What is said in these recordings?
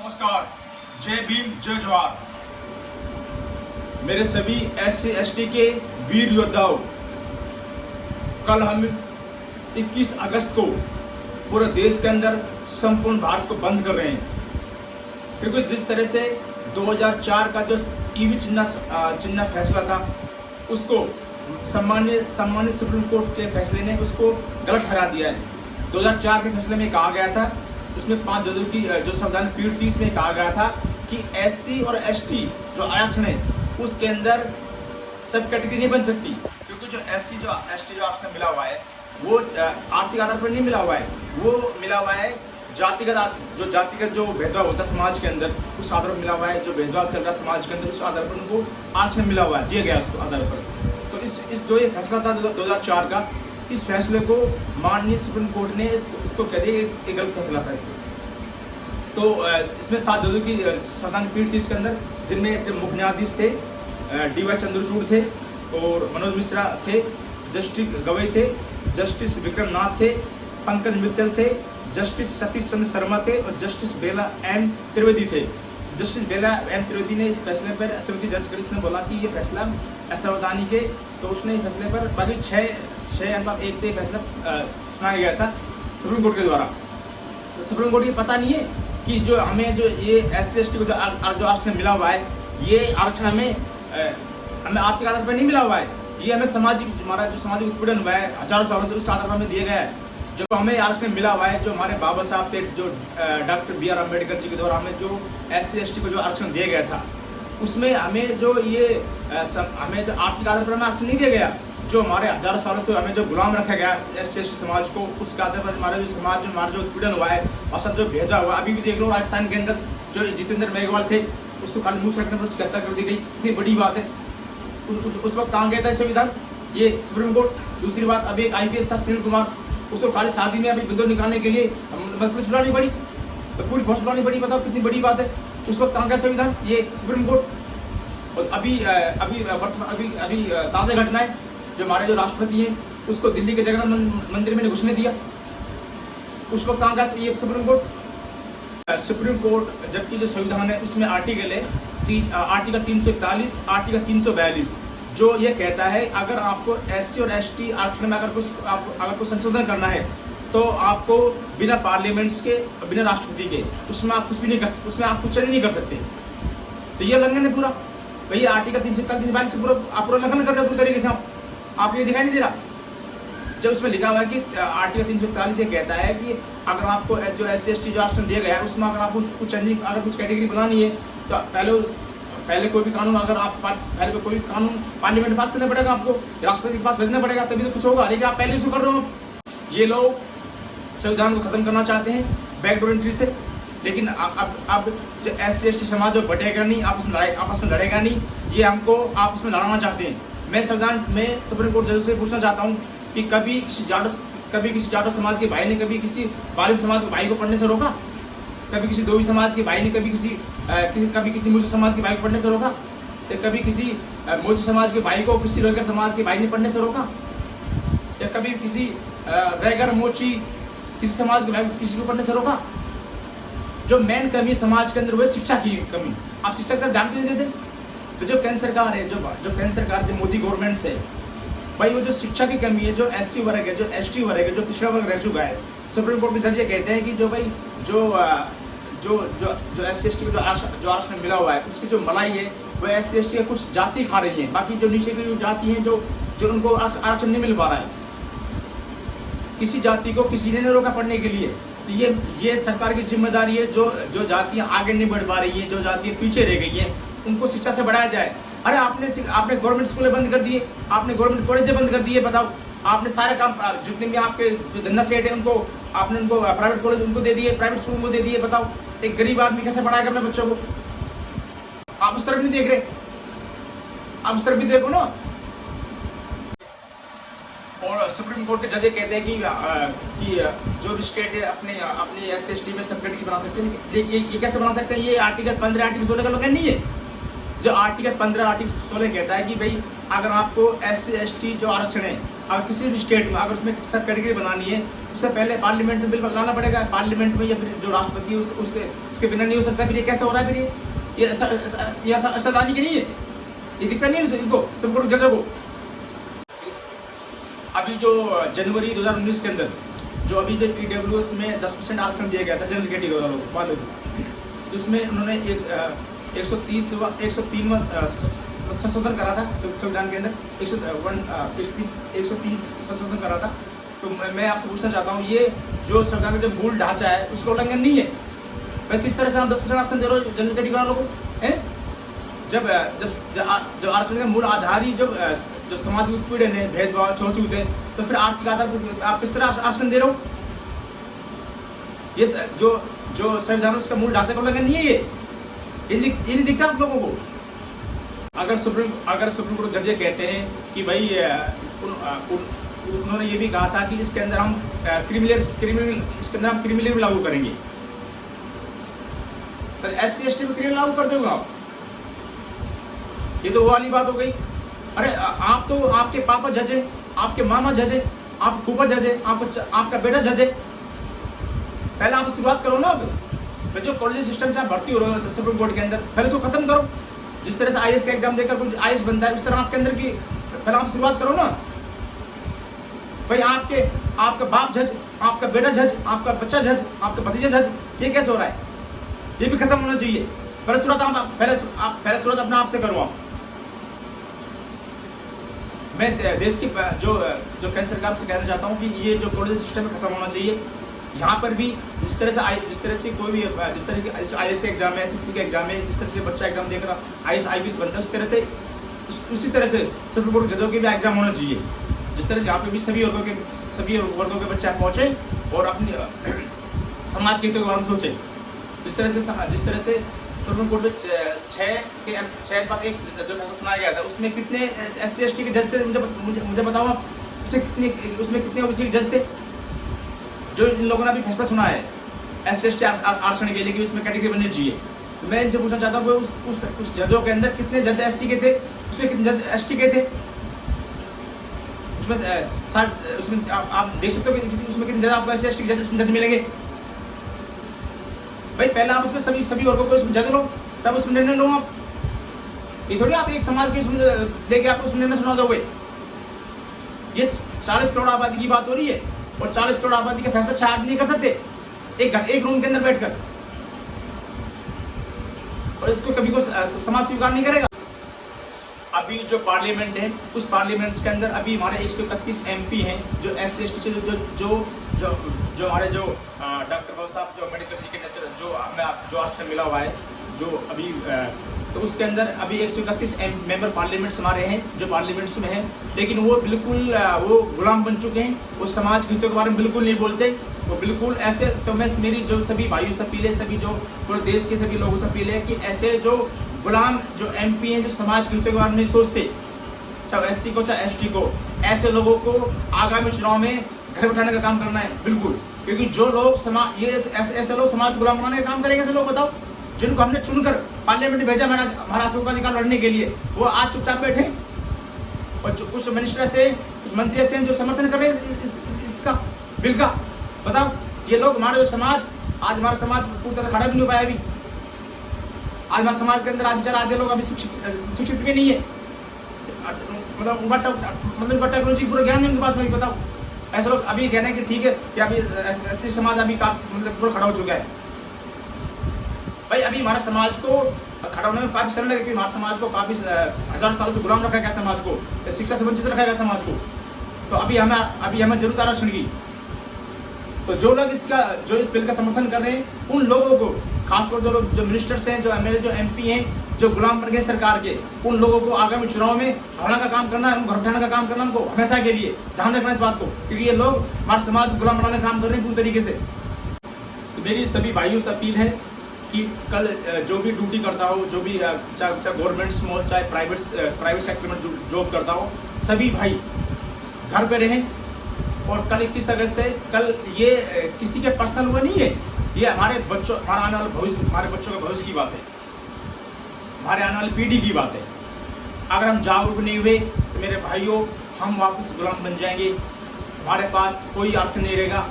नमस्कार, जय भीम, जय जवाहर। मेरे सभी SC ST के वीर योद्धाओं, कल हम 21 अगस्त को पूरे देश के अंदर संपूर्ण भारत को बंद कर रहे हैं, क्योंकि जिस तरह से 2004 का जो ईवी चिन्ह फैसला था, उसको सम्मानित सुप्रीम कोर्ट के फैसले ने उसको गलत ठहरा दिया है। 2004 के फैसले में कहा गया था, उसमें 5 जजों की जो संवैधानिक पीठ थी, इसमें कहा गया था कि SC और ST जो आरक्षण है उसके अंदर सब कैटेगरी नहीं बन सकती, क्योंकि जो SC जो ST जो आरक्षण मिला हुआ है वो आर्थिक आधार पर नहीं मिला हुआ है, वो मिला हुआ है जातिगत जो भेदभाव होता है समाज के अंदर, उस आधार पर मिला हुआ है। जो भेदभाव चल रहा है समाज के अंदर, उस आधार पर उनको आरक्षण मिला हुआ है, दिया गया उस आधार पर। तो इस जो ये फैसला था 2004 का, इस फैसले को माननीय सुप्रीम कोर्ट ने इसको कह दिया एक गलत फैसला था इसको। तो इसमें 7 जजों की संवैधानिक पीठ थी इसके अंदर, जिनमें मुख्य न्यायाधीश थे DY चंद्रचूड़ थे और मनोज मिश्रा थे, जस्टिस गवई थे, जस्टिस विक्रम नाथ थे, पंकज मित्तल थे, जस्टिस सतीश चंद्र शर्मा थे और जस्टिस बेला M त्रिवेदी थे। जस्टिस बेला M त्रिवेदी ने इस फैसले पर असंविधि दर्ज करी। उसने बोला कि ये फैसला असंवैधानिक है, तो उसने इस फैसले पर बाकी 6:1 से फैसला सुनाया गया था सुप्रीम कोर्ट के द्वारा। तो सुप्रीम कोर्ट को पता नहीं है कि जो हमें जो ये SC ST को जो आरक्षण मिला हुआ है, ये आरक्षण हमें आर्थिक आधार पर नहीं मिला हुआ है, ये हमें हमारा जो सामाजिक उत्पीड़न हुआ है हजारों सालों से, उस आधार पर हमें दिया गया है। जो हमें आरक्षण मिला हुआ है, जो हमारे बाबा साहब थे, जो डॉक्टर BR अम्बेडकर जी के द्वारा हमें जो SC ST को जो आरक्षण दिया गया था, उसमें हमें जो ये हमें जो आर्थिक आधार पर हमें आरक्षण नहीं दिया गया। जो हमारे हजारों सालों से हमें जो गुलाम रखा गया SC ST समाज को, उसके आधार पर हमारा जो समाज में हमारा जो उत्पीड़न हुआ है और सब जो भेदभाव हुआ, अभी भी देख लो राजस्थान के अंदर जो जितेंद्र मेघवाल थे, उसको खाली मुँह रखने पर उसकी हत्या कर दी गई, इतनी बड़ी बात है। उस वक्त कहाँ गया था संविधान, ये सुप्रीम कोर्ट। दूसरी बात, अभी एक IPS था सुनील कुमार, उसको खाली शादी में अभी विद्रोह निकालने के लिए पुलिस बुलानी पड़ी, तो पूरी फोर्स बुलानी पड़ी। बताओ कितनी बड़ी बात है। उस वक्त कहाँ गया संविधान, ये सुप्रीम कोर्ट। और अभी ताज़ा घटनाएं, जो हमारे जो राष्ट्रपति हैं उसको दिल्ली के जगन्नाथ मंदिर में घुसने दिया, उस वक्त कहाँ गया ये सुप्रीम कोर्ट। सुप्रीम कोर्ट जबकि जो संविधान है उसमें आर्टिकल है आर्टिकल 341, आर्टिकल 342, जो ये कहता है अगर आपको SC और ST आरक्षण में अगर कुछ संशोधन करना है तो आपको बिना पार्लियामेंट्स के, बिना राष्ट्रपति के, उसमें आप कुछ भी नहीं कर, उसमें आप कुछ चेंज नहीं कर सकते। तो ये उल्लंघन है पूरा। भैया आर्टिकल 341 से पूरा उल्लंघन कर रहे हो पूरी तरीके से आप ये दिखाई नहीं दे रहा। जब उसमें लिखा हुआ है कि आर्टिकल 341 ये कहता है कि अगर आपको जो SC ST जो आरक्षण दिया गया है उसमें अगर आपको कुछ चेंजिंग, अगर कुछ कैटेगरी बनानी है तो पहले कोई भी कानून, अगर आप पहले कोई कानून पार्लियामेंट में पास करना पड़ेगा, आपको राष्ट्रपति के पास भेजना पड़ेगा, तभी तो कुछ होगा। लेकिन आप पहले इसको कर रहे हो। ये लोग संविधान को खत्म करना चाहते हैं बैकडोर एंट्री से, लेकिन अब जो SC ST समाज जो बटेगा नहीं, आपस में लड़ेगा नहीं, ये हमको आपस में लड़ाना चाहते हैं। मैं सुप्रीम कोर्ट जज से पूछना चाहता हूँ कि कभी किसी जाटो समाज के भाई ने कभी किसी बालिम समाज के भाई को पढ़ने से रोका? कभी किसी दोवी समाज के भाई ने कभी किसी मुस्लिम समाज के भाई को पढ़ने से रोका? या कभी किसी मोची समाज के भाई को किसी रोहिंग्या समाज के भाई ने पढ़ने से रोका? या कभी किसी रैगर मोची किसी समाज के भाई को किसी को पढ़ने से रोका? जो मेन कमी समाज के अंदर वो शिक्षा की कमी। आप शिक्षा का ध्यान क्यों देते? तो जो केंद्र सरकार है, जो केंद्र सरकार, जो मोदी गवर्नमेंट से भाई, वो जो शिक्षा की कमी है, जो SC वर्ग है, जो ST वर्ग है, जो पिछड़ा वर्ग रह चुका है, सुप्रीम कोर्ट में जज ये कहते हैं कि जो भाई जो SC ST को जो आरक्षण मिला हुआ है, उसकी जो मलाई है वो SC ST कुछ जाति खा रही है, बाकी जो नीचे की जो जाति हैं जो उनको आरक्षण नहीं मिल पा रहा है। किसी जाति को किसी ने नहीं रोका पढ़ने के लिए। तो ये सरकार की जिम्मेदारी है, जो जातियाँ आगे नहीं बढ़ पा रही हैं, जो जातियाँ पीछे रह गई हैं, उनको शिक्षा से बढ़ाया जाए। अरे आपने गवर्नमेंट स्कूलें बंद कर दिए, आपने गवर्नमेंट कॉलेजें बंद कर दिए। बताओ, आपने सारे काम, जितने भी आपके जो धंधा सेठ है उनको प्राइवेट कॉलेज उनको दे दिए, प्राइवेट स्कूल को दे दिए। बताओ एक गरीब आदमी कैसे पढ़ाएगा अपने बच्चों को? आप उस तरफ नहीं देख रहे, आप उस तरफ भी देखो ना। और सुप्रीम कोर्ट के जज कहते हैं कि जो भी स्टेट है अपने SC ST में सब कैटेगरी बना सकते हैं। ये कैसे बना सकते हैं? ये आर्टिकल 15, आर्टिकल 16 का लोग नहीं है। जो आर्टिकल 15, आर्टिकल 16 कहता है कि भाई अगर आपको SC ST जो आरक्षण है, अगर किसी भी स्टेट में अगर उसमें सब कैटेगरी बनानी है उससे पहले पार्लियामेंट में बिल लाना पड़ेगा, पार्लियामेंट में, या फिर जो राष्ट्रपति है उसके बिना नहीं हो सकता। फिर ये कैसे हो रहा है? फिर ये असंवैधानिक की नहीं है? ये दिखता नहीं है इनको सबको, जजों को? अभी जो जनवरी 2019 के अंदर जो अभी जो EWS में 10% आरक्षण दिया गया था जनरल कैटेगरी वालों को, उसमें उन्होंने 103 संशोधन करा था संविधान के अंदर, 103 संशोधन करा था। तो मैं आपसे पूछना चाहता हूँ, ये जो संविधान का जो मूल ढांचा है उसका उल्लंघन नहीं है? भाई किस तरह से आप 10% आरक्षण दे रहे हो जनरल कैटेगरी वालों को? जब आरक्षण का मूल आधार ही जो सामाजिक उत्पीड़न है, भेदभाव, छूत है, तो फिर आर्थिक आधार पर आप किस तरह आरक्षण दे रहे हो? ये जो संविधान उसका मूल ढांचा का उल्लंघन नहीं है? ये नहीं दिखता आप लोगों को? अगर सुप्रीम कोर्ट जज कहते हैं कि भाई उन्होंने ये भी कहा था कि इसके अंदर हम क्रिमिनल लागू करेंगे, तो SC/ST में क्रिमिनल लागू कर दोगे आप? ये तो वो वाली बात हो गई। अरे आप तो, आपके पापा जज है, आपके मामा जज है, आप फूफा जज है, आपका बेटा जज है। पहले आप शुरुआत करो ना। अब जो कॉलेज सिस्टम से आप भर्ती हो रहे हो सुप्रीम कोर्ट के अंदर, पहले उसको खत्म करो। जिस तरह से IAS का एग्जाम देकर कोई IAS बनता है, उस तरह आपके अंदर की पहले आप शुरुआत करो ना। भाई आपका बाप जज, आपका बेटा जज, आपका बच्चा जज, आपका भतीजा जज, ये कैसे हो रहा है? ये भी खत्म होना चाहिए। पहले शुरुआत अपने आप से करो आप। मैं देश की जो केंद्र सरकार से कहना चाहता हूँ कि ये जो कॉलेज सिस्टम है खत्म होना चाहिए। यहाँ पर भी जिस तरह से कोई भी जिस तरह की IAS का एग्जाम है, SSC का एग्जाम है, जिस तरह से बच्चा एग्जाम देकर IAS IPS बनता है, उसी तरह से सुप्रीम कोर्ट जजों के भी एग्जाम होना चाहिए। जिस तरह से यहाँ पे भी सभी वर्गों के बच्चे पहुँचे और अपनी समाज के हितों के बारे में सोचे। जिस तरह से सुप्रीम कोर्ट में 6/1 जो फैसला सुनाया गया था, उसमें कितने SC/ST के जज थे? मुझे बताओ आप, उसमें कितने OBC के जज थे? जो इन लोगों ने अभी फैसला सुना है SC/ST आरक्षण के लिए कि उसमें कैटेगरी बननी चाहिए, तो मैं इनसे पूछना चाहता हूँ उस जजों के अंदर कितने जज SC के थे, उसमें कितने जज ST के थे? उसमें आप देख सकते हो कि उसमें कितने जज आपको SC/ST के जज मिलेंगे? भाई पहले आप उसमें सभी वर्गों को इसमें जज लो, तब उसमें निर्णय लो आप। ये थोड़ी आप एक समाज के लेके आप उसमें निर्णय सुना दोगे। ये 40 करोड़ आबादी की बात हो रही है, और 40 करोड़ आबादी का फैसला 6 आदमी नहीं कर सकते एक रूम के अंदर बैठकर, और इसको कभी को समाज स्वीकार नहीं करेगा। अभी जो पार्लियामेंट है, उस पार्लियामेंट के अंदर अभी हमारे 131 MP हैं जो SC/ST से जो हमारे जो डॉक्टर बाबा साहब जो अम्बेडकर जी के नेतृत्व जो आरक्षण मिला हुआ है, जो अभी तो उसके अंदर अभी 131 मेंबर पार्लियामेंट्स हमारे हैं जो पार्लियामेंट्स में हैं, लेकिन वो बिल्कुल वो गुलाम बन चुके हैं। वो समाज के हितों के बारे में बिल्कुल नहीं बोलते, वो बिल्कुल ऐसे। तो मैं मेरी जो सभी भाइयों से अपील है, सभी जो पूरे देश के सभी लोगों से अपील है कि ऐसे जो गुलाम जो MP हैं, जो समाज के हितों के बारे में नहीं सोचते, चाहे SC को चाहे ST को, ऐसे लोगों को आगामी चुनाव में घर बैठाने का काम करना है बिल्कुल। क्योंकि जो लोग ऐसे लोग समाज को गुलाम बनाने का काम करेंगे, ऐसे लोग बताओ जिनको हमने चुनकर पार्लियामेंट में भेजा हमारा अधिकार लड़ने के लिए, वो आज चुपचाप बैठे, और जो कुछ मिनिस्टर से कुछ मंत्री से जो समर्थन कर रहे हैं इसका बिल का, बताओ ये लोग हमारे जो समाज, आज हमारा समाज पूरी तरह खड़ा भी नहीं हो पाया। अभी आज हमारे समाज के अंदर आधे लोग अभी शिक्षित भी नहीं है, मतलब टेक्नोलॉजी पूरा ज्ञान नहीं उनके पास। बताओ ऐसे लोग अभी कहना है कि ठीक है कि अभी ऐसी समाज अभी मतलब पूरा खड़ा हो चुका है। भाई अभी हमारे समाज को खड़ा होने में काफ़ी समय लगेगा, हमारे समाज को काफ़ी हज़ारों सालों से गुलाम रखा गया समाज को, शिक्षा से वंचित रखा गया समाज को। तो अभी हमें जरूरत आरक्षण की। तो जो लोग इस बिल का समर्थन कर रहे हैं, उन लोगों को, खासतौर जो मिनिस्टर्स हैं, जो MLA, जो MP हैं, जो गुलाम बन गए सरकार के, उन लोगों को आगामी चुनाव में हराने का काम करना है, उनको घर बैठाने का काम करना, उनको हमेशा के लिए ध्यान रखना इस बात को, क्योंकि ये लोग हमारे समाज को गुलाम बनाने का काम कर रहे हैं पूरी तरीके से। तो मेरी सभी भाइयों से अपील है कि कल जो भी ड्यूटी करता हो, जो भी चाहे गवर्नमेंट्स में हो, चाहे प्राइवेट सेक्टर में जॉब करता हो, सभी भाई घर पे रहें। और कल 21 अगस्त है, कल ये किसी के पर्सनल वो नहीं है, ये हमारे बच्चों, हमारा आने वाला भविष्य, हमारे बच्चों के भविष्य की बात है, हमारे आने वाली पीढ़ी की बात है। अगर हम जागरूक नहीं हुए तो मेरे भाइयों, हम वापस गुलाम बन जाएंगे, हमारे पास कोई आरक्षण नहीं रहेगा,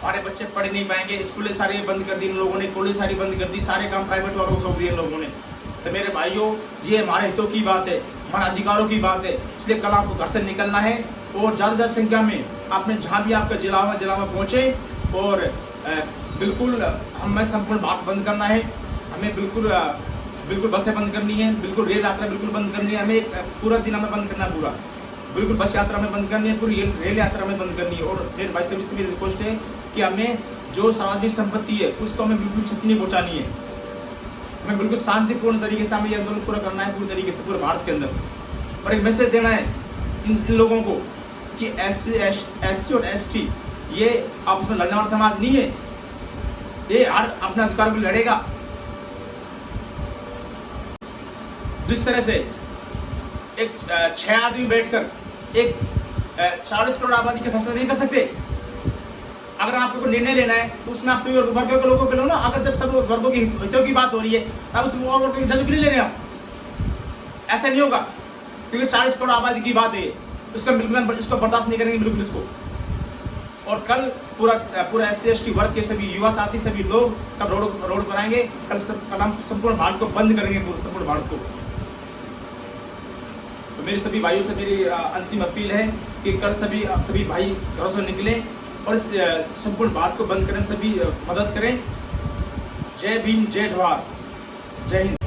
हमारे बच्चे पढ़ नहीं पाएंगे, स्कूलें सारी बंद कर दी इन लोगों ने, कॉलेज सारी बंद कर दी, सारे काम प्राइवेट वालों को सौंप दिए इन लोगों ने। तो मेरे भाइयों, ये हमारे हितों की बात है, हमारे अधिकारों की बात है, इसलिए कल आपको घर से निकलना है और ज़्यादा से ज़्यादा संख्या में आपने जहाँ भी आपका जिला में पहुँचे और बिल्कुल हमें संपूर्ण बात बंद करना है। हमें बिल्कुल बसें बंद करनी है, बिल्कुल रेल यात्रा बिल्कुल बंद करनी है, हमें पूरा दिन हमें बंद करना है, पूरा बिल्कुल बस यात्रा में बंद करनी है, पूरी रेल यात्रा में बंद करनी है। और मेरे भाई सभी से मेरी रिक्वेस्ट है कि हमें जो सार्वजनिक संपत्ति है उसको हमें बिल्कुल क्षति नहीं पहुँचानी है, हमें बिल्कुल शांतिपूर्ण तरीके से हमें ये आंदोलन पूरा करना है, पूरी तरीके से पूरे भारत के अंदर। और एक मैसेज देना है इन लोगों को कि SC और ST ये आपस में लड़ने वाला समाज नहीं है, ये हर अपने अधिकार को लड़ेगा। जिस तरह से एक 6 आदमी बैठकर एक 40 करोड़ आबादी के फैसला नहीं कर सकते। अगर आपको कोई निर्णय लेना है तो उसमें आप सभी वर्गों के लोगों के लो ना। अगर जब सब वर्गों की हितों की बात हो रही है तब उसमें और वर्गों के जज क्यों नहीं ले रहे आप? ऐसा नहीं होगा, क्योंकि 40 करोड़ आबादी की बात है, उसका बिल्कुल इसको बर्दाश्त नहीं करेंगे बिल्कुल इसको। और कल पूरा SC ST वर्ग के सभी युवा साथी सभी लोग कल रोड पर आएंगे। कल हम संपूर्ण भारत को बंद करेंगे, पूरे संपूर्ण भारत को। तो मेरे सभी भाइयों से मेरी अंतिम अपील है कि कल सभी भाई घरों से निकलें और इस संपूर्ण बात को बंद करें, सभी मदद करें। जय भीम, जय जवाहर, जय हिंद।